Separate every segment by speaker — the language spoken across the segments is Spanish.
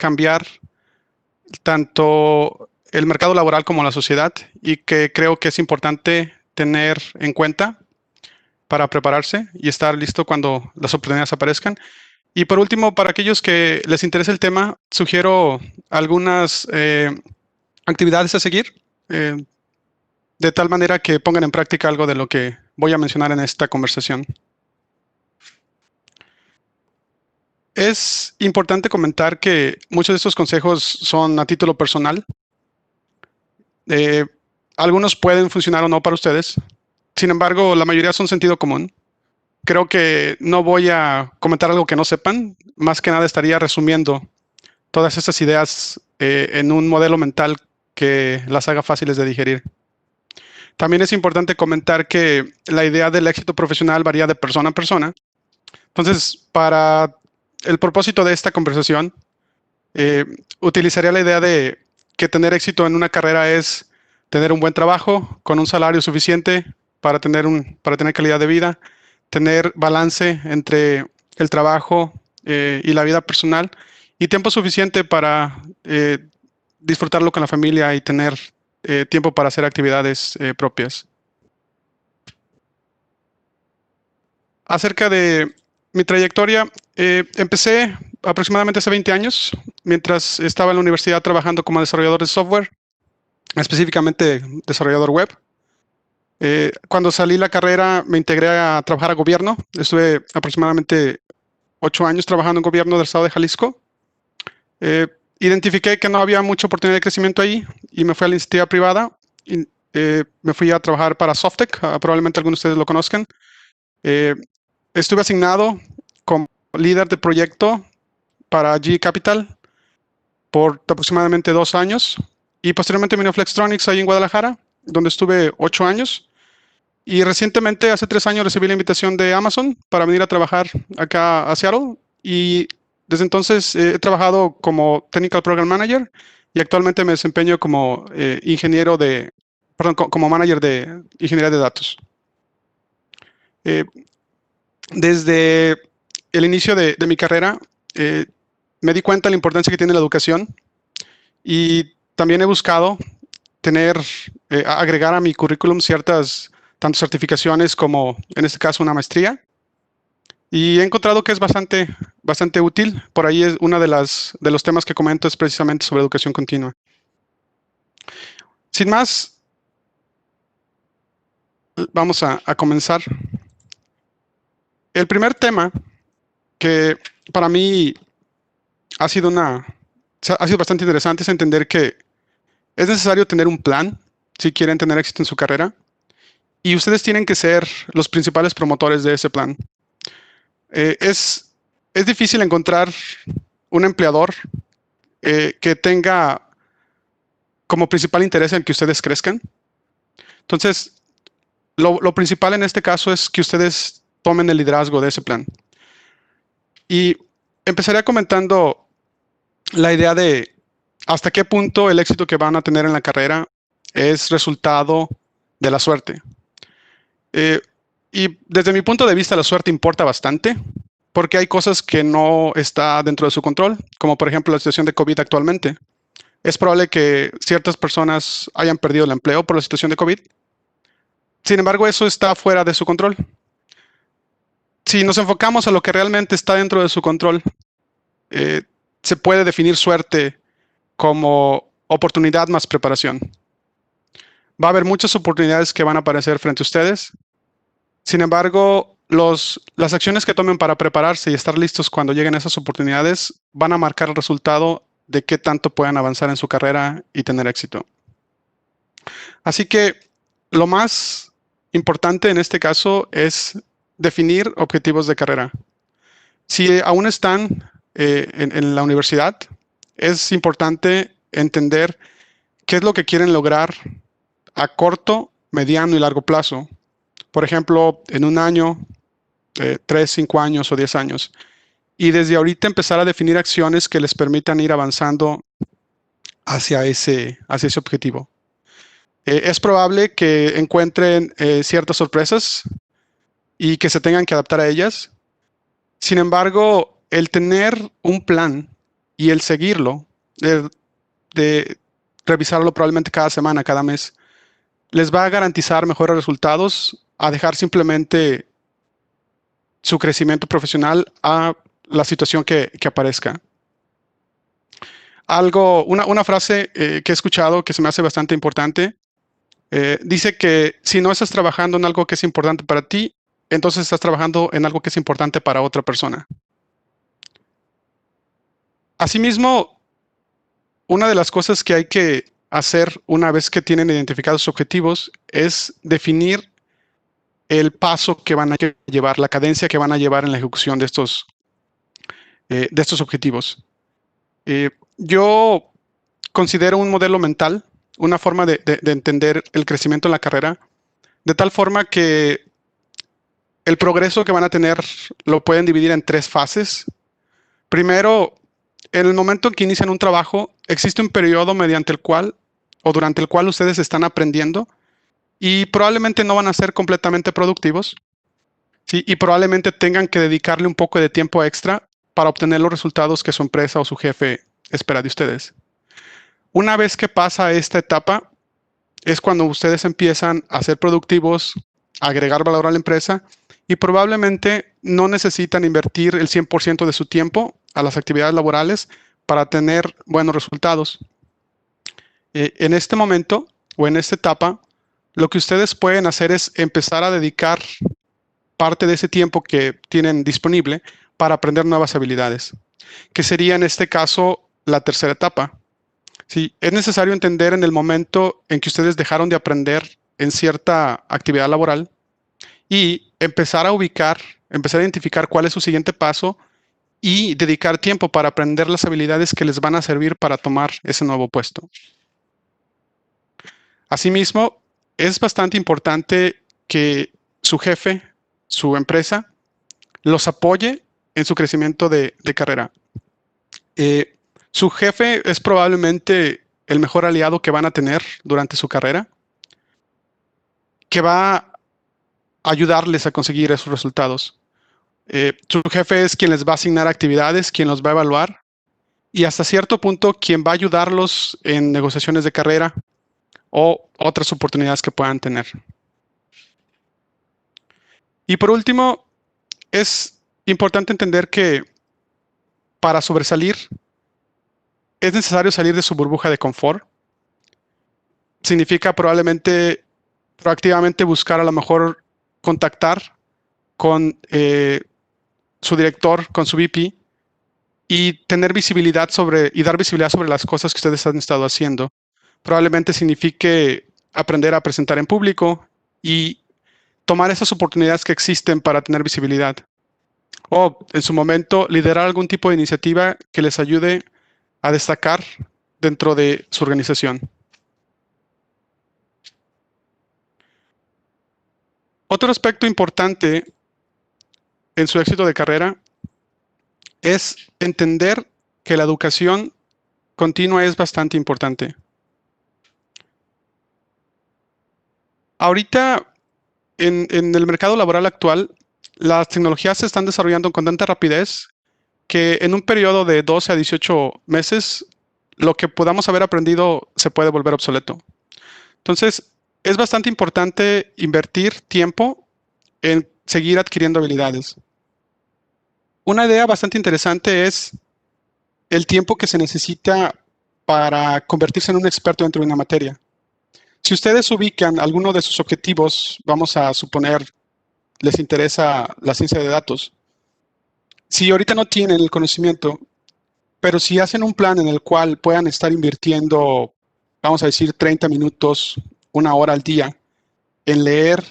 Speaker 1: cambiar tanto el mercado laboral como la sociedad y que creo que es importante tener en cuenta para prepararse y estar listo cuando las oportunidades aparezcan. Y por último, para aquellos que les interese el tema, sugiero algunas actividades a seguir, de tal manera que pongan en práctica algo de lo que voy a mencionar en esta conversación. Es importante comentar que muchos de estos consejos son a título personal. Algunos pueden funcionar o no para ustedes. Sin embargo, la mayoría son sentido común. Creo que no voy a comentar algo que no sepan. Más que nada estaría resumiendo todas estas ideas en un modelo mental que las haga fáciles de digerir. También es importante comentar que la idea del éxito profesional varía de persona a persona. Entonces, para el propósito de esta conversación, utilizaría la idea de que tener éxito en una carrera es tener un buen trabajo con un salario suficiente para tener calidad de vida, tener balance entre el trabajo y la vida personal y tiempo suficiente para disfrutarlo con la familia y tener tiempo para hacer actividades propias. Acerca de mi trayectoria, empecé aproximadamente hace 20 años, mientras estaba en la universidad trabajando como desarrollador de software, específicamente desarrollador web. Cuando salí la carrera, me integré a trabajar a gobierno. Estuve aproximadamente 8 años trabajando en gobierno del estado de Jalisco. Identifiqué que no había mucha oportunidad de crecimiento ahí y me fui a la iniciativa privada. Y, me fui a trabajar para Softec, probablemente algunos de ustedes lo conozcan. Estuve asignado como líder de proyecto para GE Capital por aproximadamente 2 años y posteriormente vine a Flextronics ahí en Guadalajara, donde estuve 8 años. Y recientemente, hace 3 años, recibí la invitación de Amazon para venir a trabajar acá a Seattle. Y desde entonces he trabajado como Technical Program Manager y actualmente me desempeño como como manager de ingeniería de datos. Desde el inicio de mi carrera, me di cuenta de la importancia que tiene la educación y también he buscado agregar a mi currículum ciertas tanto certificaciones como, en este caso, una maestría. Y he encontrado que es bastante útil. Por ahí es uno de los temas que comento es precisamente sobre educación continua. Sin más, vamos a comenzar. El primer tema que para mí ha sido bastante interesante es entender que es necesario tener un plan si quieren tener éxito en su carrera. Y ustedes tienen que ser los principales promotores de ese plan. Es difícil encontrar un empleador que tenga como principal interés en que ustedes crezcan. Entonces, lo principal en este caso es que ustedes tomen el liderazgo de ese plan. Y empezaré comentando la idea de hasta qué punto el éxito que van a tener en la carrera es resultado de la suerte. Y desde mi punto de vista, la suerte importa bastante, porque hay cosas que no está dentro de su control, como por ejemplo la situación de COVID actualmente. Es probable que ciertas personas hayan perdido el empleo por la situación de COVID. Sin embargo, eso está fuera de su control. Si nos enfocamos a lo que realmente está dentro de su control, se puede definir suerte como oportunidad más preparación. Va a haber muchas oportunidades que van a aparecer frente a ustedes. Sin embargo, las acciones que tomen para prepararse y estar listos cuando lleguen esas oportunidades van a marcar el resultado de qué tanto puedan avanzar en su carrera y tener éxito. Así que lo más importante en este caso es definir objetivos de carrera. Si aún están en la universidad, es importante entender qué es lo que quieren lograr a corto, mediano y largo plazo. Por ejemplo, en un año, 3, 5 años o 10 años. Y desde ahorita empezar a definir acciones que les permitan ir avanzando hacia ese objetivo. Es probable que encuentren ciertas sorpresas y que se tengan que adaptar a ellas. Sin embargo, el tener un plan y el seguirlo, de revisarlo probablemente cada semana, cada mes, les va a garantizar mejores resultados a dejar simplemente su crecimiento profesional a la situación que aparezca. Una frase que he escuchado que se me hace bastante importante, dice que si no estás trabajando en algo que es importante para ti, entonces estás trabajando en algo que es importante para otra persona. Asimismo, una de las cosas que hay que hacer una vez que tienen identificados sus objetivos es definir el paso que van a llevar, la cadencia que van a llevar en la ejecución de estos objetivos. Yo considero un modelo mental, una forma de entender el crecimiento en la carrera, de tal forma que el progreso que van a tener lo pueden dividir en 3 fases. Primero, en el momento en que inician un trabajo, existe un periodo mediante el cual o durante el cual ustedes están aprendiendo y probablemente no van a ser completamente productivos, ¿sí? Y probablemente tengan que dedicarle un poco de tiempo extra para obtener los resultados que su empresa o su jefe espera de ustedes. Una vez que pasa esta etapa, es cuando ustedes empiezan a ser productivos, a agregar valor a la empresa y probablemente no necesitan invertir el 100% de su tiempo a las actividades laborales para tener buenos resultados. En este momento o en esta etapa, lo que ustedes pueden hacer es empezar a dedicar parte de ese tiempo que tienen disponible para aprender nuevas habilidades, que sería en este caso la tercera etapa. Sí, es necesario entender en el momento en que ustedes dejaron de aprender en cierta actividad laboral y empezar a identificar cuál es su siguiente paso y dedicar tiempo para aprender las habilidades que les van a servir para tomar ese nuevo puesto. Asimismo, es bastante importante que su jefe, su empresa, los apoye en su crecimiento de carrera. Su jefe es probablemente el mejor aliado que van a tener durante su carrera, que va a ayudarles a conseguir esos resultados. Su jefe es quien les va a asignar actividades, quien los va a evaluar y hasta cierto punto quien va a ayudarlos en negociaciones de carrera o otras oportunidades que puedan tener. Y por último, es importante entender que para sobresalir es necesario salir de su burbuja de confort. Significa probablemente proactivamente buscar, a lo mejor contactar con su director, con su VP y tener visibilidad y dar visibilidad sobre las cosas que ustedes han estado haciendo. Probablemente signifique aprender a presentar en público y tomar esas oportunidades que existen para tener visibilidad. O en su momento liderar algún tipo de iniciativa que les ayude a destacar dentro de su organización. Otro aspecto importante en su éxito de carrera es entender que la educación continua es bastante importante. Ahorita, en el mercado laboral actual, las tecnologías se están desarrollando con tanta rapidez que en un periodo de 12 a 18 meses, lo que podamos haber aprendido se puede volver obsoleto. Entonces, es bastante importante invertir tiempo en seguir adquiriendo habilidades. Una idea bastante interesante es el tiempo que se necesita para convertirse en un experto dentro de una materia. Si ustedes ubican alguno de sus objetivos, vamos a suponer, les interesa la ciencia de datos. Si ahorita no tienen el conocimiento, pero si hacen un plan en el cual puedan estar invirtiendo, vamos a decir, 30 minutos, 1 hora al día, en leer,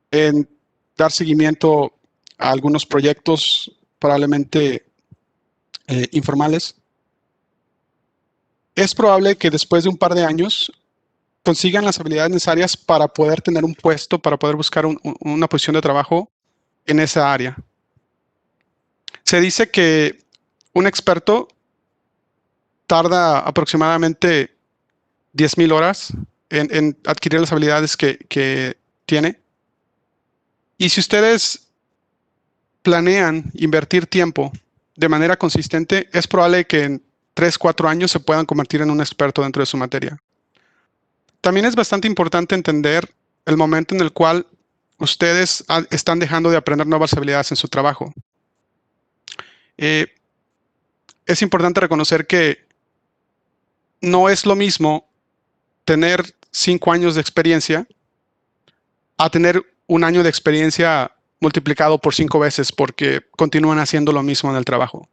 Speaker 1: en dar seguimiento a algunos proyectos probablemente informales, es probable que después de un par de años consigan las habilidades necesarias para poder tener un puesto, para poder buscar una posición de trabajo en esa área. Se dice que un experto tarda aproximadamente 10,000 horas en adquirir las habilidades que tiene. Y si ustedes planean invertir tiempo de manera consistente, es probable que en 3, 4 años se puedan convertir en un experto dentro de su materia. También es bastante importante entender el momento en el cual ustedes están dejando de aprender nuevas habilidades en su trabajo. Es importante reconocer que no es lo mismo tener 5 años de experiencia a tener un año de experiencia multiplicado por 5 veces porque continúan haciendo lo mismo en el trabajo.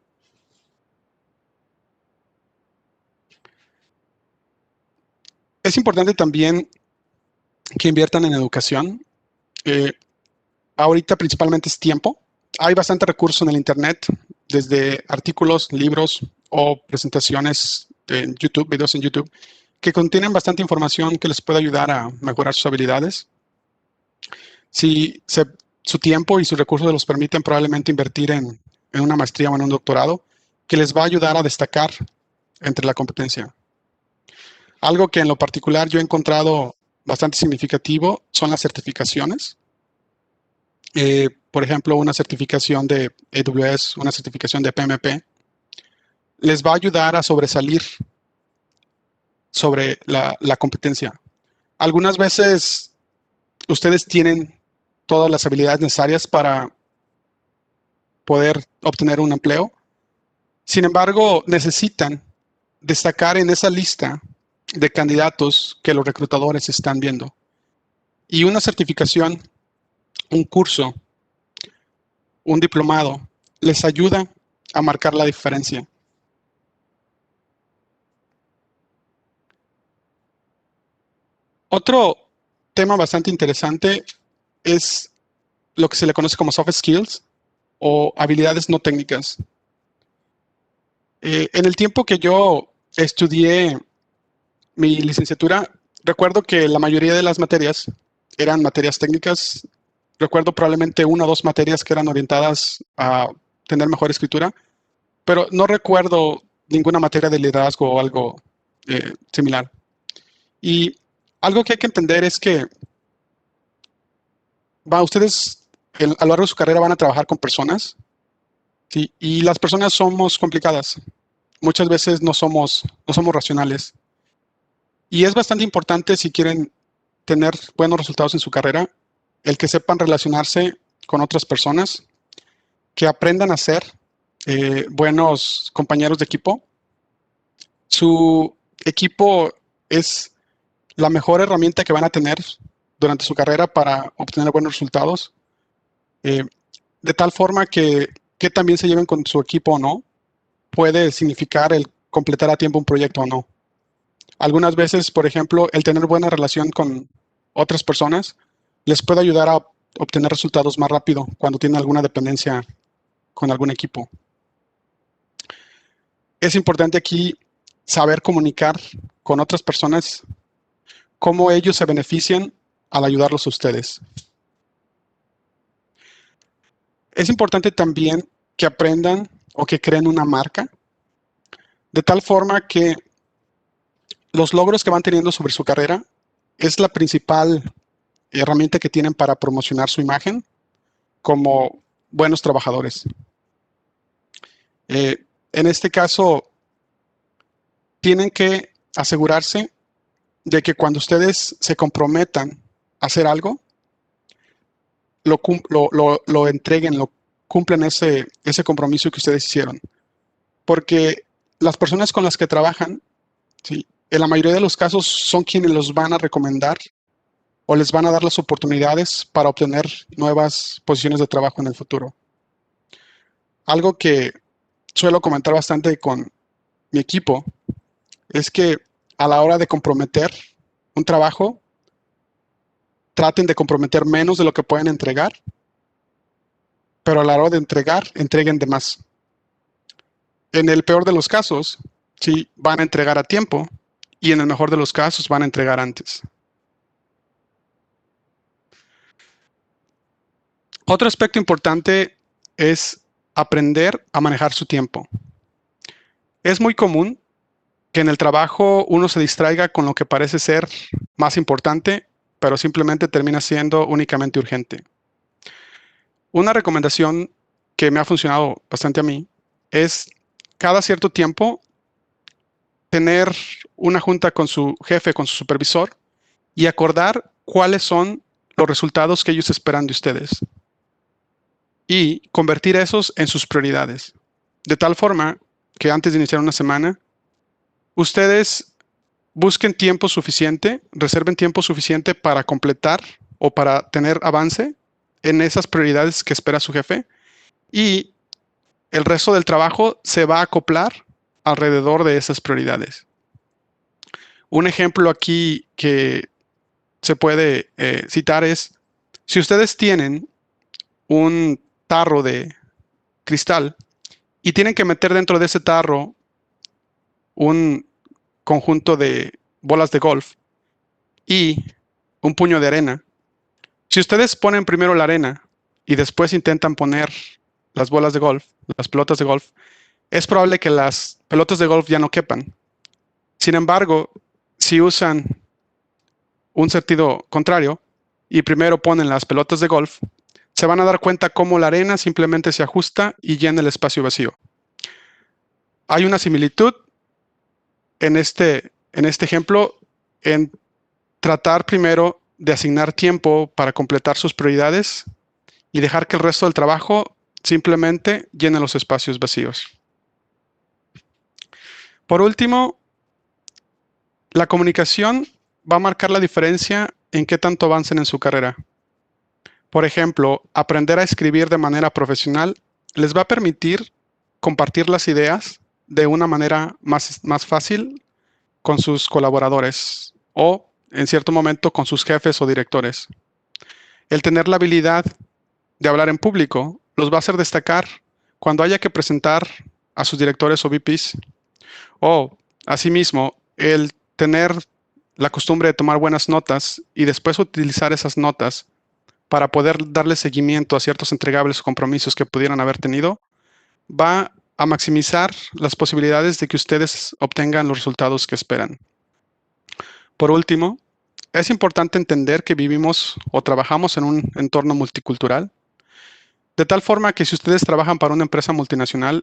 Speaker 1: Es importante también que inviertan en educación. Ahorita principalmente es tiempo. Hay bastante recursos en el Internet, desde artículos, libros o presentaciones en YouTube, videos en YouTube, que contienen bastante información que les puede ayudar a mejorar sus habilidades. Si su tiempo y sus recursos los permiten, probablemente invertir en una maestría o en un doctorado, que les va a ayudar a destacar entre la competencia. Algo que en lo particular yo he encontrado bastante significativo son las certificaciones. Por ejemplo, una certificación de AWS, una certificación de PMP, les va a ayudar a sobresalir sobre la competencia. Algunas veces ustedes tienen todas las habilidades necesarias para poder obtener un empleo. Sin embargo, necesitan destacar en esa lista de candidatos que los reclutadores están viendo. Y una certificación, un curso, un diplomado, les ayuda a marcar la diferencia. Otro tema bastante interesante es lo que se le conoce como soft skills o habilidades no técnicas. En el tiempo que yo estudié mi licenciatura, recuerdo que la mayoría de las materias eran materias técnicas. Recuerdo probablemente 1 o 2 materias que eran orientadas a tener mejor escritura, pero no recuerdo ninguna materia de liderazgo o algo similar. Y algo que hay que entender es que ustedes a lo largo de su carrera van a trabajar con personas, ¿sí? Y las personas somos complicadas. Muchas veces no somos racionales. Y es bastante importante, si quieren tener buenos resultados en su carrera, el que sepan relacionarse con otras personas, que aprendan a ser buenos compañeros de equipo. Su equipo es la mejor herramienta que van a tener durante su carrera para obtener buenos resultados. De tal forma que también se lleven con su equipo o no, puede significar el completar a tiempo un proyecto o no. Algunas veces, por ejemplo, el tener buena relación con otras personas les puede ayudar a obtener resultados más rápido cuando tienen alguna dependencia con algún equipo. Es importante aquí saber comunicar con otras personas cómo ellos se benefician al ayudarlos a ustedes. Es importante también que aprendan o que creen una marca, de tal forma que los logros que van teniendo sobre su carrera es la principal herramienta que tienen para promocionar su imagen como buenos trabajadores. En este caso, tienen que asegurarse de que cuando ustedes se comprometan a hacer algo, lo entreguen, lo cumplen ese compromiso que ustedes hicieron. Porque las personas con las que trabajan, ¿sí?, en la mayoría de los casos son quienes los van a recomendar o les van a dar las oportunidades para obtener nuevas posiciones de trabajo en el futuro. Algo que suelo comentar bastante con mi equipo es que a la hora de comprometer un trabajo, traten de comprometer menos de lo que pueden entregar, pero a la hora de entregar, entreguen de más. En el peor de los casos, sí, van a entregar a tiempo, y en el mejor de los casos van a entregar antes. Otro aspecto importante es aprender a manejar su tiempo. Es muy común que en el trabajo uno se distraiga con lo que parece ser más importante, pero simplemente termina siendo únicamente urgente. Una recomendación que me ha funcionado bastante a mí es cada cierto tiempo tener una junta con su jefe, con su supervisor, y acordar cuáles son los resultados que ellos esperan de ustedes y convertir esos en sus prioridades. De tal forma que antes de iniciar una semana, ustedes busquen tiempo suficiente, reserven tiempo suficiente para completar o para tener avance en esas prioridades que espera su jefe, y el resto del trabajo se va a acoplar alrededor de esas prioridades. Un ejemplo aquí que se puede citar es, si ustedes tienen un tarro de cristal y tienen que meter dentro de ese tarro un conjunto de bolas de golf y un puño de arena, si ustedes ponen primero la arena y después intentan poner las bolas de golf, las pelotas de golf, es probable que las pelotas de golf ya no quepan. Sin embargo, si usan un sentido contrario y primero ponen las pelotas de golf, se van a dar cuenta cómo la arena simplemente se ajusta y llena el espacio vacío. Hay una similitud en este ejemplo en tratar primero de asignar tiempo para completar sus prioridades y dejar que el resto del trabajo simplemente llene los espacios vacíos. Por último, la comunicación va a marcar la diferencia en qué tanto avancen en su carrera. Por ejemplo, aprender a escribir de manera profesional les va a permitir compartir las ideas de una manera más fácil con sus colaboradores o, en cierto momento, con sus jefes o directores. El tener la habilidad de hablar en público los va a hacer destacar cuando haya que presentar a sus directores o VPs. O, asimismo, el tener la costumbre de tomar buenas notas y después utilizar esas notas para poder darle seguimiento a ciertos entregables o compromisos que pudieran haber tenido, va a maximizar las posibilidades de que ustedes obtengan los resultados que esperan. Por último, es importante entender que vivimos o trabajamos en un entorno multicultural, de tal forma que si ustedes trabajan para una empresa multinacional,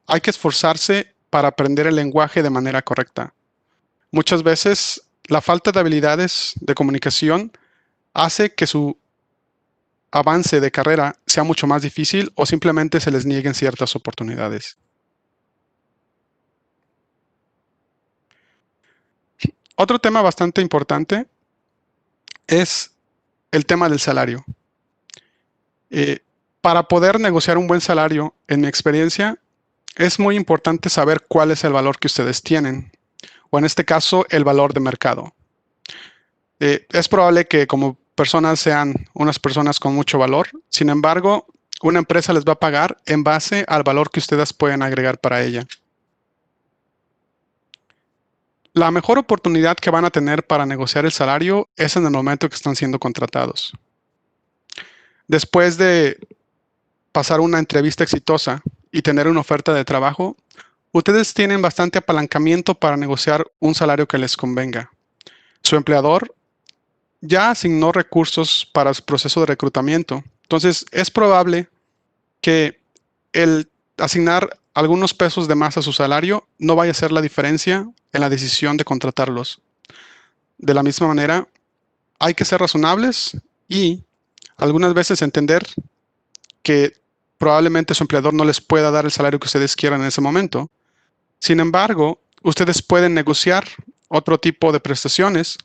Speaker 1: hay que esforzarse para aprender el lenguaje de manera correcta. Muchas veces, la falta de habilidades de comunicación hace que su avance de carrera sea mucho más difícil o simplemente se les nieguen ciertas oportunidades. Otro tema bastante importante es el tema del salario. Para poder negociar un buen salario, en mi experiencia, es muy importante saber cuál es el valor que ustedes tienen, o en este caso, el valor de mercado. Es probable que como personas sean unas personas con mucho valor, sin embargo, una empresa les va a pagar en base al valor que ustedes pueden agregar para ella. La mejor oportunidad que van a tener para negociar el salario es en el momento que están siendo contratados. Después de pasar una entrevista exitosa y tener una oferta de trabajo, ustedes tienen bastante apalancamiento para negociar un salario que les convenga. Su empleador ya asignó recursos para su proceso de reclutamiento. Entonces, es probable que el asignar algunos pesos de más a su salario no vaya a ser la diferencia en la decisión de contratarlos. De la misma manera, hay que ser razonables y algunas veces entender que probablemente su empleador no les pueda dar el salario que ustedes quieran en ese momento. Sin embargo, ustedes pueden negociar otro tipo de prestaciones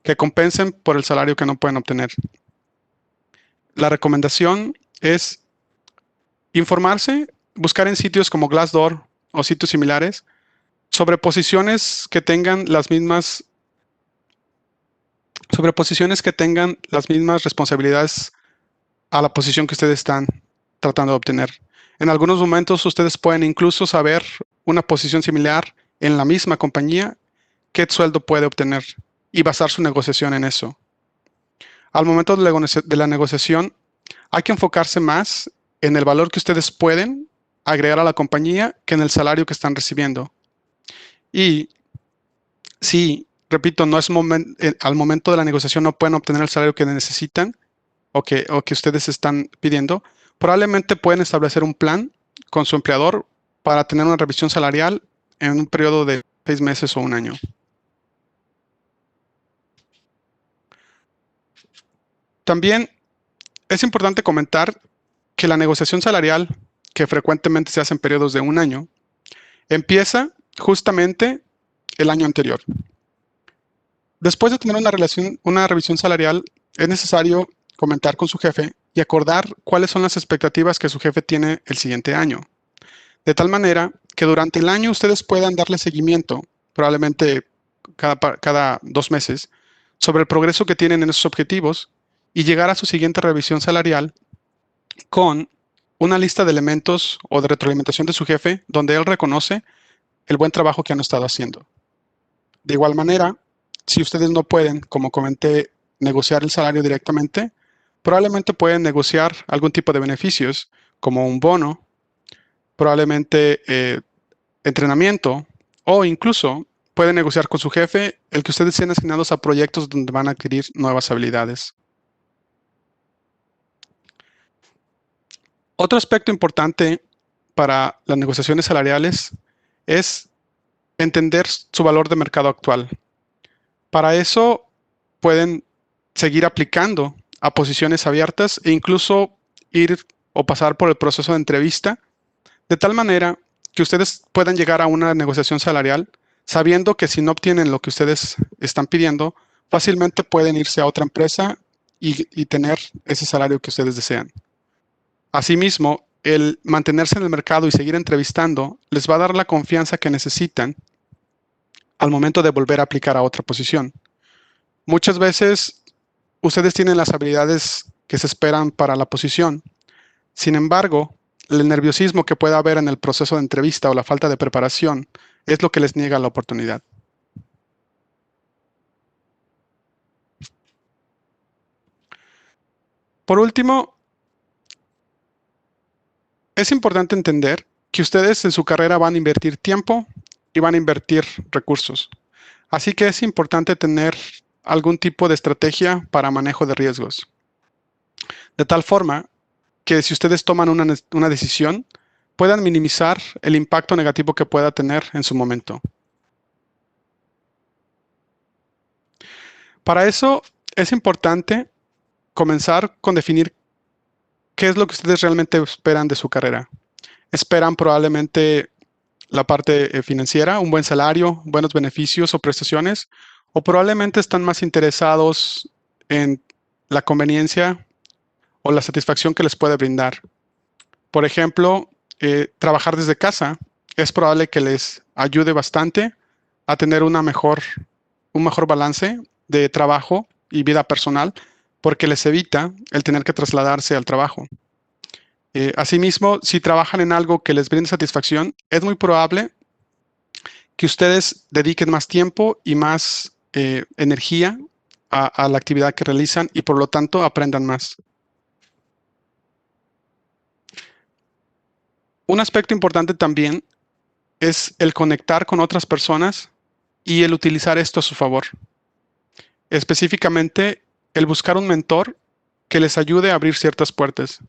Speaker 1: que compensen por el salario que no pueden obtener. La recomendación es informarse, buscar en sitios como Glassdoor o sitios similares sobre posiciones que tengan las mismas responsabilidades a la posición que ustedes están tratando de obtener. En algunos momentos ustedes pueden incluso saber una posición similar en la misma compañía, qué sueldo puede obtener y basar su negociación en eso. Al momento de la negociación, hay que enfocarse más en el valor que ustedes pueden agregar a la compañía que en el salario que están recibiendo. Y si, repito, no es al momento de la negociación no pueden obtener el salario que necesitan o que ustedes están pidiendo, probablemente pueden establecer un plan con su empleador para tener una revisión salarial en un periodo de meses o un año. También es importante comentar que la negociación salarial, que frecuentemente se hace en periodos de un año, empieza justamente el año anterior. Después de tener una revisión salarial, es necesario comentar con su jefe y acordar cuáles son las expectativas que su jefe tiene el siguiente año. De tal manera que durante el año ustedes puedan darle seguimiento, probablemente cada 2 meses, sobre el progreso que tienen en esos objetivos y llegar a su siguiente revisión salarial con una lista de elementos o de retroalimentación de su jefe donde él reconoce el buen trabajo que han estado haciendo. De igual manera, si ustedes no pueden, como comenté, negociar el salario directamente, probablemente pueden negociar algún tipo de beneficios, como un bono, probablemente entrenamiento, o incluso pueden negociar con su jefe el que ustedes sean asignados a proyectos donde van a adquirir nuevas habilidades. Otro aspecto importante para las negociaciones salariales es entender su valor de mercado actual. Para eso pueden seguir aplicando a posiciones abiertas e incluso ir o pasar por el proceso de entrevista, de tal manera que ustedes puedan llegar a una negociación salarial sabiendo que si no obtienen lo que ustedes están pidiendo, fácilmente pueden irse a otra empresa y tener ese salario que ustedes desean. Asimismo, el mantenerse en el mercado y seguir entrevistando les va a dar la confianza que necesitan al momento de volver a aplicar a otra posición. Muchas veces ustedes tienen las habilidades que se esperan para la posición. Sin embargo, el nerviosismo que pueda haber en el proceso de entrevista o la falta de preparación es lo que les niega la oportunidad. Por último, es importante entender que ustedes en su carrera van a invertir tiempo y van a invertir recursos. Así que es importante tener algún tipo de estrategia para manejo de riesgos. De tal forma que si ustedes toman una decisión, puedan minimizar el impacto negativo que pueda tener en su momento. Para eso es importante comenzar con definir qué es lo que ustedes realmente esperan de su carrera. Esperan probablemente la parte financiera, un buen salario, buenos beneficios o prestaciones, o probablemente están más interesados en la conveniencia o la satisfacción que les puede brindar. Por ejemplo, trabajar desde casa es probable que les ayude bastante a tener un mejor balance de trabajo y vida personal, porque les evita el tener que trasladarse al trabajo. Asimismo, si trabajan en algo que les brinde satisfacción, es muy probable que ustedes dediquen más tiempo y más energía a la actividad que realizan y por lo tanto aprendan más. Un aspecto importante también es el conectar con otras personas y el utilizar esto a su favor. Específicamente, el buscar un mentor que les ayude a abrir ciertas puertas.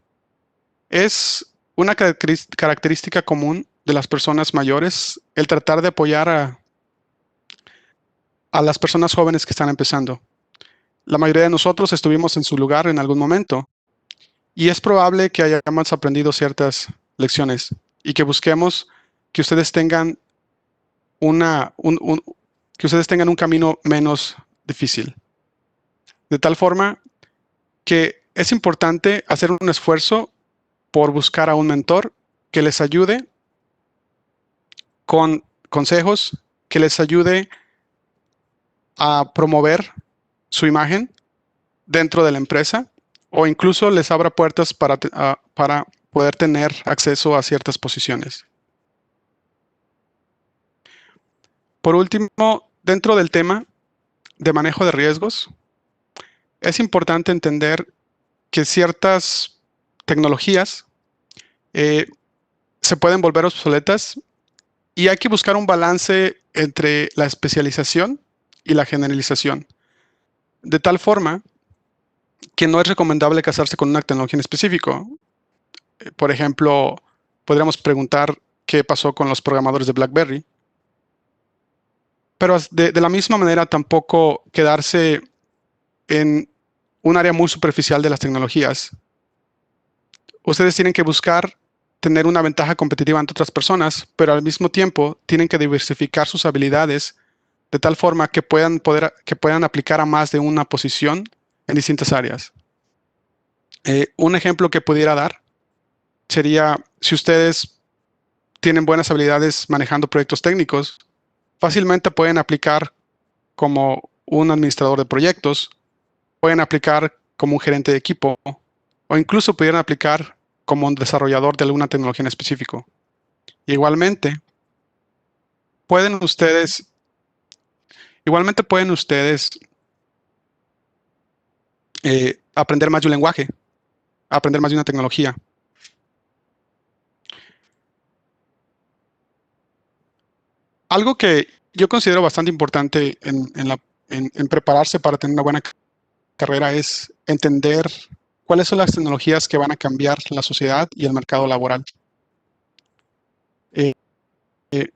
Speaker 1: Es una característica común de las personas mayores el tratar de apoyar a las personas jóvenes que están empezando. La mayoría de nosotros estuvimos en su lugar en algún momento y es probable que hayamos aprendido ciertas lecciones y que busquemos que ustedes tengan que ustedes tengan un camino menos difícil. De tal forma que es importante hacer un esfuerzo por buscar a un mentor que les ayude con consejos, que les ayude a promover su imagen dentro de la empresa o incluso les abra puertas para poder tener acceso a ciertas posiciones. Por último, dentro del tema de manejo de riesgos, es importante entender que ciertas tecnologías se pueden volver obsoletas y hay que buscar un balance entre la especialización y la generalización. De tal forma que no es recomendable casarse con una tecnología en específico. Por ejemplo, podríamos preguntar qué pasó con los programadores de BlackBerry. pero de la misma manera tampoco quedarse en un área muy superficial de las tecnologías. Ustedes tienen que buscar tener una ventaja competitiva ante otras personas, pero al mismo tiempo tienen que diversificar sus habilidades de tal forma que puedan aplicar a más de una posición en distintas áreas. Un ejemplo que pudiera dar sería si ustedes tienen buenas habilidades manejando proyectos técnicos, fácilmente pueden aplicar como un administrador de proyectos, pueden aplicar como un gerente de equipo o incluso pudieran aplicar como un desarrollador de alguna tecnología en específico. Igualmente, pueden ustedes, igualmente pueden ustedes aprender más de un lenguaje, aprender más de una tecnología. Algo que yo considero bastante importante en prepararse para tener una buena carrera es entender cuáles son las tecnologías que van a cambiar la sociedad y el mercado laboral. Eh, eh,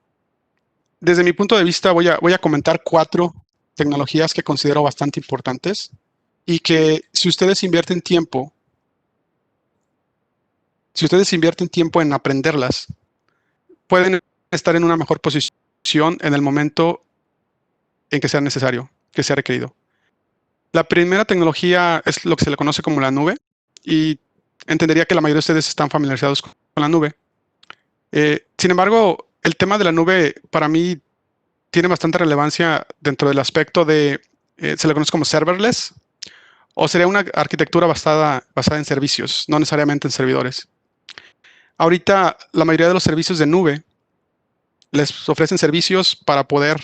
Speaker 1: Desde mi punto de vista, voy a comentar 4 tecnologías que considero bastante importantes y que si ustedes invierten tiempo en aprenderlas, pueden estar en una mejor posición en el momento en que sea necesario, que sea requerido. La primera tecnología es lo que se le conoce como la nube y entendería que la mayoría de ustedes están familiarizados con la nube. Sin embargo, el tema de la nube para mí tiene bastante relevancia dentro del aspecto de, se le conoce como serverless, o sería una arquitectura basada en servicios, no necesariamente en servidores. Ahorita, la mayoría de los servicios de nube les ofrecen servicios para poder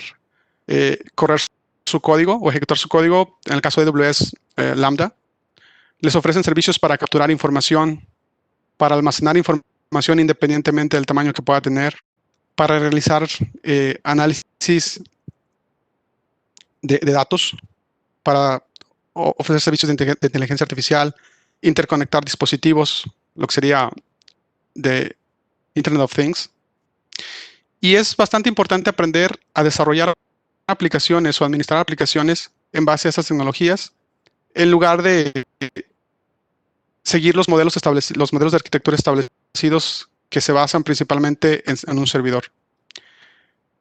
Speaker 1: correr su código o ejecutar su código. En el caso de AWS, Lambda, les ofrecen servicios para capturar información, para almacenar información independientemente del tamaño que pueda tener, para realizar análisis de datos, para ofrecer servicios de inteligencia artificial, interconectar dispositivos, lo que sería de Internet of Things. Y es bastante importante aprender a desarrollar aplicaciones o administrar aplicaciones en base a esas tecnologías, en lugar de seguir los modelos de arquitectura establecidos que se basan principalmente en un servidor.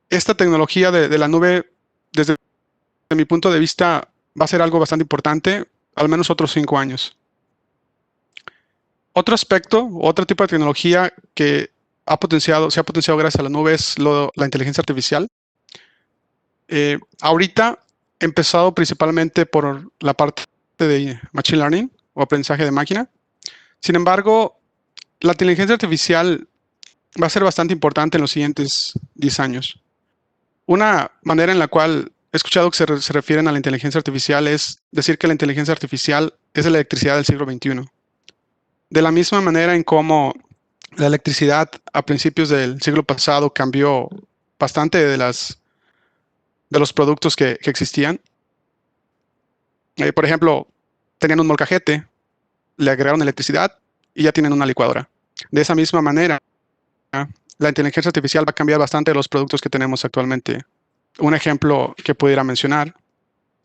Speaker 1: Esta tecnología de la nube, desde mi punto de vista, va a ser algo bastante importante, al menos otros 5 años. Otro aspecto, otro tipo de tecnología que se ha potenciado gracias a la nube es la inteligencia artificial. Ahorita he empezado principalmente por la parte de Machine Learning o aprendizaje de máquina. Sin embargo, la inteligencia artificial va a ser bastante importante en los siguientes 10 años. Una manera en la cual he escuchado que se refieren a la inteligencia artificial es decir que la inteligencia artificial es la electricidad del siglo XXI. De la misma manera en cómo la electricidad a principios del siglo pasado cambió bastante de los productos que existían. Por ejemplo, tenían un molcajete, le agregaron electricidad y ya tienen una licuadora. De esa misma manera, la inteligencia artificial va a cambiar bastante los productos que tenemos actualmente. Un ejemplo que pudiera mencionar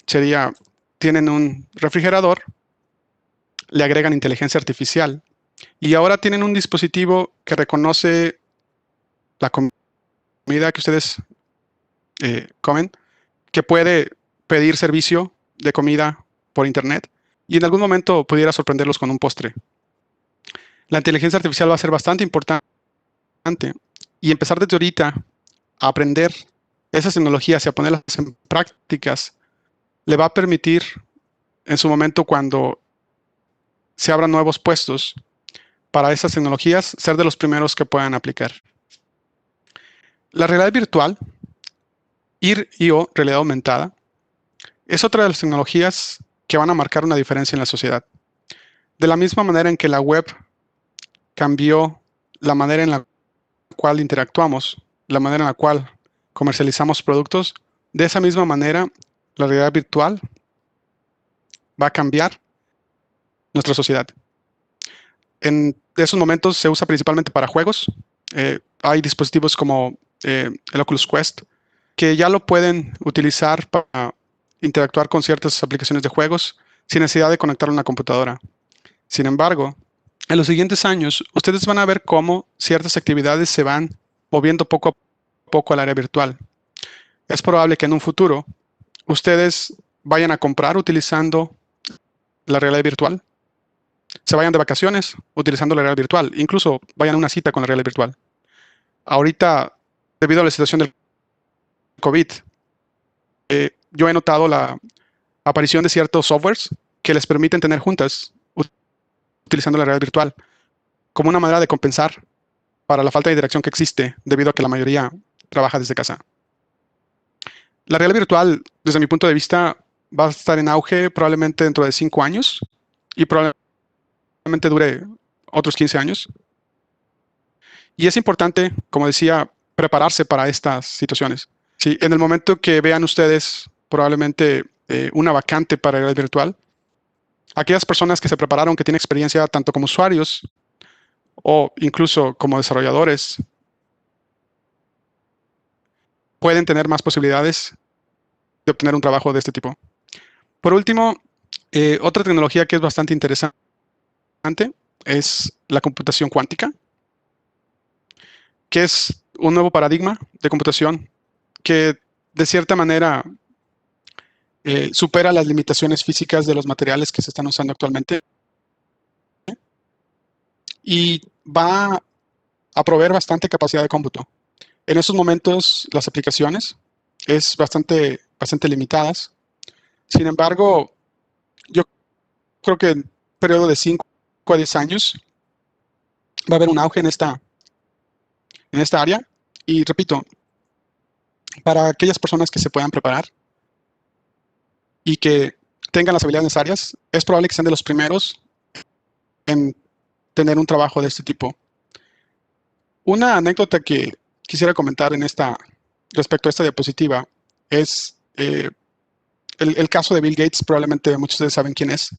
Speaker 1: sería, tienen un refrigerador, le agregan inteligencia artificial y ahora tienen un dispositivo que reconoce la comida que ustedes comen, que puede pedir servicio de comida por internet y en algún momento pudiera sorprenderlos con un postre. La inteligencia artificial va a ser bastante importante y empezar desde ahorita a aprender esas tecnologías y a ponerlas en prácticas le va a permitir en su momento cuando se abran nuevos puestos para esas tecnologías ser de los primeros que puedan aplicar. La realidad virtual, IR o realidad aumentada, es otra de las tecnologías que van a marcar una diferencia en la sociedad. De la misma manera en que la web cambió la manera en la cual interactuamos, la manera en la cual comercializamos productos, de esa misma manera la realidad virtual va a cambiar nuestra sociedad. En esos momentos se usa principalmente para juegos. Hay dispositivos como el Oculus Quest, que ya lo pueden utilizar para interactuar con ciertas aplicaciones de juegos sin necesidad de conectar a una computadora. Sin embargo, en los siguientes años, ustedes van a ver cómo ciertas actividades se van moviendo poco a poco al área virtual. Es probable que en un futuro ustedes vayan a comprar utilizando la realidad virtual, se vayan de vacaciones utilizando la realidad virtual, incluso vayan a una cita con la realidad virtual. Ahorita, debido a la situación del COVID, yo he notado la aparición de ciertos softwares que les permiten tener juntas utilizando la realidad virtual como una manera de compensar para la falta de interacción que existe debido a que la mayoría trabaja desde casa. La realidad virtual, desde mi punto de vista, va a estar en auge probablemente dentro de 5 años y probablemente dure otros 15 años. Y es importante, como decía, prepararse para estas situaciones. Sí, en el momento que vean ustedes probablemente una vacante para realidad virtual, aquellas personas que se prepararon, que tienen experiencia tanto como usuarios o incluso como desarrolladores, pueden tener más posibilidades de obtener un trabajo de este tipo. Por último, otra tecnología que es bastante interesante es la computación cuántica, que es un nuevo paradigma de computación que de cierta manera supera las limitaciones físicas de los materiales que se están usando actualmente y va a proveer bastante capacidad de cómputo. En estos momentos las aplicaciones es bastante limitadas. Sin embargo, yo creo que en un periodo de 5 a 10 años va a haber un auge en esta área. Y repito, para aquellas personas que se puedan preparar y que tengan las habilidades necesarias, es probable que sean de los primeros en tener un trabajo de este tipo. Una anécdota que quisiera comentar respecto a esta diapositiva es el caso de Bill Gates. Probablemente muchos de ustedes saben quién es.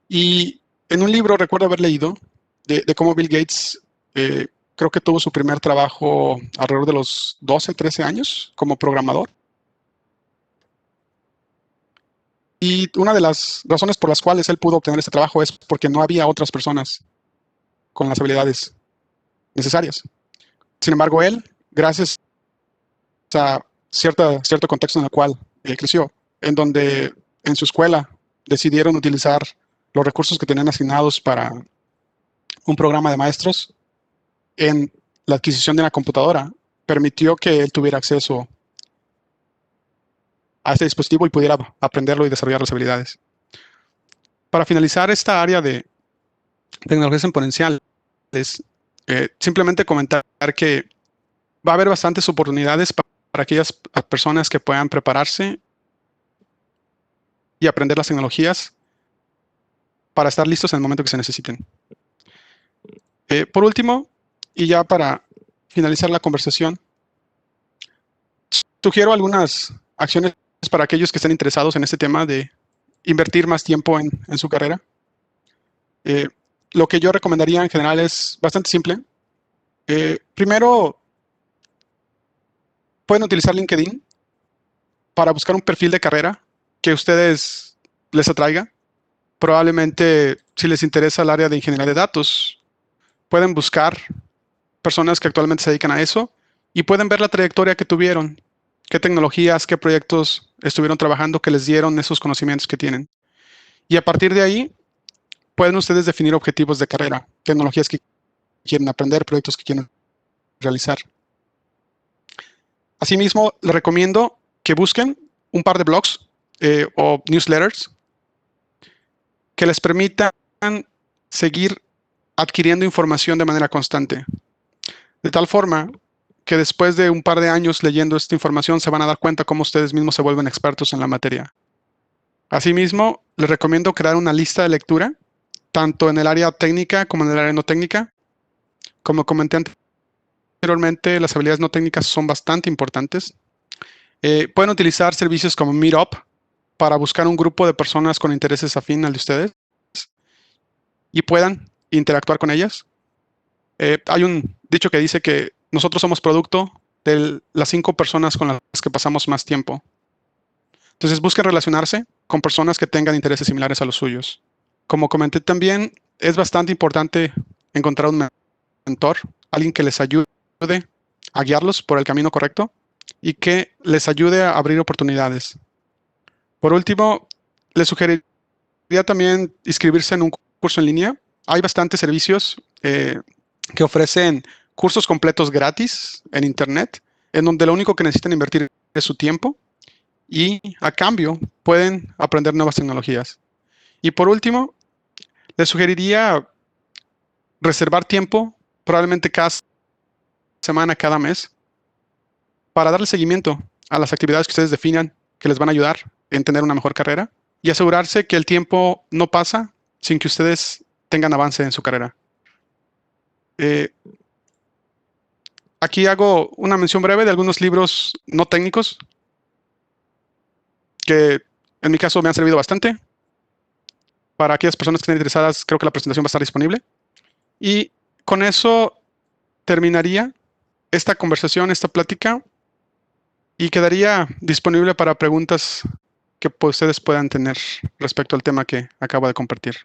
Speaker 1: Y en un libro recuerdo haber leído de cómo Bill Gates creo que tuvo su primer trabajo alrededor de los 12, 13 años como programador. Y una de las razones por las cuales él pudo obtener este trabajo es porque no había otras personas con las habilidades necesarias. Sin embargo, él, gracias a cierto contexto en el cual creció, en donde en su escuela decidieron utilizar los recursos que tenían asignados para un programa de maestros en la adquisición de una computadora, permitió que él tuviera acceso a este dispositivo y pudiera aprenderlo y desarrollar las habilidades. Para finalizar esta área de tecnologías exponenciales, simplemente comentar que va a haber bastantes oportunidades para aquellas personas que puedan prepararse y aprender las tecnologías para estar listos en el momento que se necesiten. Por último, y ya para finalizar la conversación, sugiero algunas acciones para aquellos que estén interesados en este tema de invertir más tiempo en su carrera. Lo que yo recomendaría en general es bastante simple. Primero, pueden utilizar LinkedIn para buscar un perfil de carrera que a ustedes les atraiga. Probablemente, si les interesa el área de ingeniería de datos, pueden buscar personas que actualmente se dedican a eso y pueden ver la trayectoria que tuvieron, qué tecnologías, qué proyectos estuvieron trabajando que les dieron esos conocimientos que tienen. Y a partir de ahí, pueden ustedes definir objetivos de carrera, tecnologías que quieren aprender, proyectos que quieren realizar. Asimismo, les recomiendo que busquen un par de blogs o newsletters que les permitan seguir adquiriendo información de manera constante. De tal forma que después de un par de años leyendo esta información se van a dar cuenta cómo ustedes mismos se vuelven expertos en la materia. Asimismo, les recomiendo crear una lista de lectura, tanto en el área técnica como en el área no técnica. Como comenté anteriormente, las habilidades no técnicas son bastante importantes. Pueden utilizar servicios como Meetup para buscar un grupo de personas con intereses afín al de ustedes y puedan interactuar con ellas. Hay un dicho que dice que nosotros somos producto de las 5 personas con las que pasamos más tiempo. Entonces busquen relacionarse con personas que tengan intereses similares a los suyos. Como comenté también, es bastante importante encontrar un mentor, alguien que les ayude a guiarlos por el camino correcto y que les ayude a abrir oportunidades. Por último, les sugeriría también inscribirse en un curso en línea. Hay bastantes servicios que ofrecen cursos completos gratis en Internet, en donde lo único que necesitan invertir es su tiempo y a cambio pueden aprender nuevas tecnologías. Y por último, les sugeriría reservar tiempo, probablemente cada semana, cada mes, para darle seguimiento a las actividades que ustedes definan que les van a ayudar en tener una mejor carrera y asegurarse que el tiempo no pasa sin que ustedes tengan avance en su carrera. Aquí hago una mención breve de algunos libros no técnicos que en mi caso me han servido bastante. Para aquellas personas que estén interesadas, creo que la presentación va a estar disponible. Y con eso terminaría esta conversación, esta plática, y quedaría disponible para preguntas que ustedes puedan tener respecto al tema que acabo de compartir.